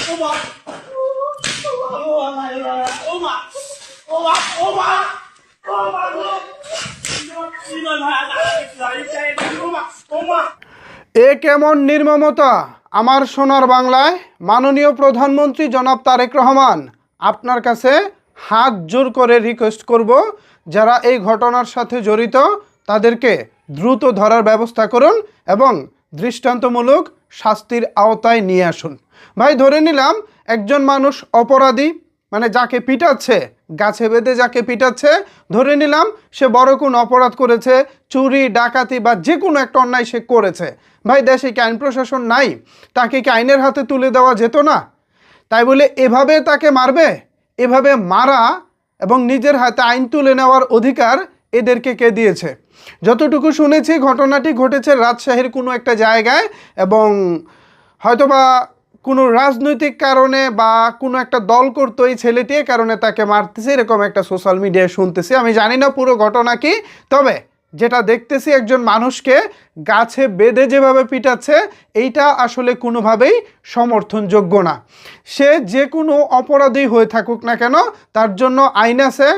এ কেমন নির্মমতা আমার সোনার বাংলায়। মাননীয় প্রধানমন্ত্রী জনাব তারেক রহমান, আপনার কাছে হাত জোর করে রিকোয়েস্ট করব, যারা এই ঘটনার সাথে জড়িত তাদেরকে দ্রুত ধরার ব্যবস্থা করুন এবং দৃষ্টান্তমূলক শাস্তির আওতায় নিয়ে আসুন। ভাই, ধরে নিলাম একজন মানুষ অপরাধী, মানে যাকে পিটাচ্ছে, গাছে বেঁধে যাকে পিটাচ্ছে, ধরে নিলাম সে বড় কোনো অপরাধ করেছে, চুরি ডাকাতি বা যে কোনো একটা অন্যায় সে করেছে। ভাই, দেশে কি আইন প্রশাসন নাই? তাকে কি আইনের হাতে তুলে দেওয়া যেত না? তাই বলে এভাবে তাকে মারবে? এভাবে মারা এবং নিজের হাতে আইন তুলে নেওয়ার অধিকার এদেরকে কে দিয়েছে? যতটুকু শুনেছি ঘটনাটি ঘটেছে রাজশাহীর কোনো একটা জায়গায়, এবং হয়তোবা কোনো রাজনৈতিক কারণে বা কোনো একটা দল করতো এই ছেলেটি, কারণে তাকে মারতেছে, এরকম একটা সোশ্যাল মিডিয়ায় শুনতেছি। আমি জানি না পুরো ঘটনা কি, তবে যেটা দেখতেছি একজন মানুষকে গাছে বেঁধে যেভাবে পিটাচ্ছে, এইটা আসলে কোনোভাবেই সমর্থনযোগ্য না। সে যে কোনো অপরাধী হয়ে থাকুক না কেন, তার জন্য আইন আছে,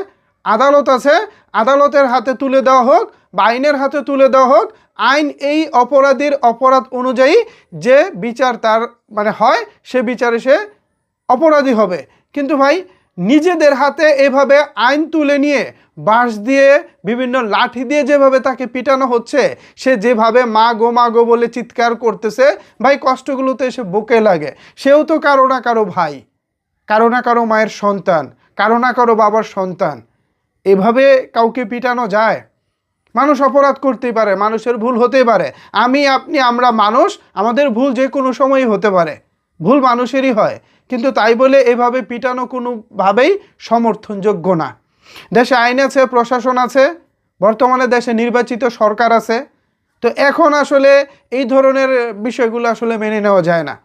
আদালত আছে, আদালতের হাতে তুলে দেওয়া হোক বা আইনের হাতে তুলে দেওয়া হোক। আইন এই অপরাধীর অপরাধ অনুযায়ী যে বিচার তার মানে হয়, সে বিচারে সে অপরাধী হবে। কিন্তু ভাই, নিজেদের হাতে এভাবে আইন তুলে নিয়ে বাঁশ দিয়ে বিভিন্ন লাঠি দিয়ে যেভাবে তাকে পিটানো হচ্ছে, সে যেভাবে মা গো বলে চিৎকার করতেছে, ভাই কষ্টগুলো তো এসে বুকে লাগে। সেও তো কারো না কারো ভাই, কারো না কারো মায়ের সন্তান, কারো না কারো বাবার সন্তান। এভাবে কাউকে পিটানো যায়? মানুষ অপরাধ করতেই পারে, মানুষের ভুল হতেই পারে। আমি, আপনি, আমরা মানুষ, আমাদের ভুল যে কোনো সময়ই হতে পারে, ভুল মানুষেরই হয়। কিন্তু তাই বলে এভাবে পিটানো কোনোভাবেই সমর্থনযোগ্য না। দেশে আইন আছে, প্রশাসন আছে, বর্তমানে দেশে নির্বাচিত সরকার আছে। তো এখন আসলে এই ধরনের বিষয়গুলো আসলে মেনে নেওয়া যায় না।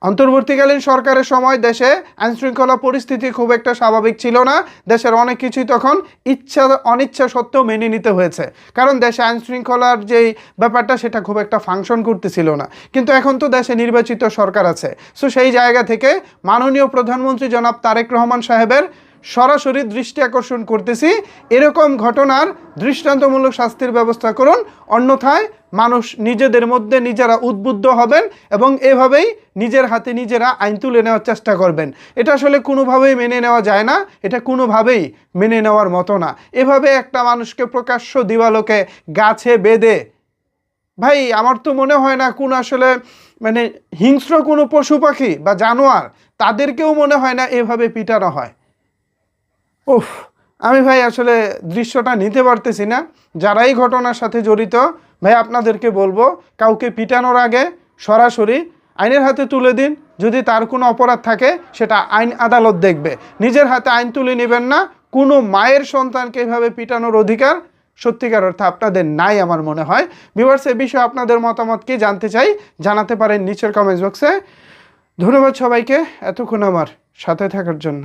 অন্তর্বর্তীকালীন সরকারের সময় দেশে আইনশৃঙ্খলা পরিস্থিতি খুব একটা স্বাভাবিক ছিল না। দেশের অনেক কিছুই তখন ইচ্ছা অনিচ্ছা সত্ত্বেও মেনে নিতে হয়েছে, কারণ দেশে আইনশৃঙ্খলার যেই ব্যাপারটা সেটা খুব একটা ফাংশন করতেছিল না। কিন্তু এখন তো দেশে নির্বাচিত সরকার আছে, সো সেই জায়গা থেকে মাননীয় প্রধানমন্ত্রী জনাব তারেক রহমান সাহেবের সরাসরি দৃষ্টি আকর্ষণ করতেছি, এরকম ঘটনার দৃষ্টান্তমূলক শাস্তির ব্যবস্থা করুন। অন্যথায় মানুষ নিজেদের মধ্যে নিজেরা উদ্বুদ্ধ হবেন এবং এভাবেই নিজের হাতে নিজেরা আইন তুলে নেওয়ার চেষ্টা করবেন। এটা আসলে কোনোভাবেই মেনে নেওয়া যায় না, এটা কোনোভাবেই মেনে নেওয়ার মতো না। এভাবে একটা মানুষকে প্রকাশ্য দিবালোকে গাছে বেঁধে, ভাই আমার তো মনে হয় না কোনো আসলে মানে হিংস্র কোনো পশু পাখি বা জানোয়ার, তাদেরকেও মনে হয় না এভাবে পিটানো হয়। উফ, আমি ভাই আসলে দৃশ্যটা নিতে পারতেছি না। যারা এই ঘটনার সাথে জড়িত, ভাই আপনাদেরকে বলবো, কাউকে পিটানোর আগে সরাসরি আইনের হাতে তুলে দিন। যদি তার কোনো অপরাধ থাকে সেটা আইন আদালত দেখবে, নিজের হাতে আইন তুলে নেবেন না। কোনো মায়ের সন্তানকে এভাবে পিটানোর অধিকার সত্যিকার অর্থে আপনাদের নাই আমার মনে হয়। ভিউয়ার্স, এ বিষয়ে আপনাদের মতামত কি জানতে চাই, জানাতে পারেন নিচের কমেন্টস বক্সে। ধন্যবাদ সবাইকে এতক্ষণ আমার সাথে থাকার জন্য।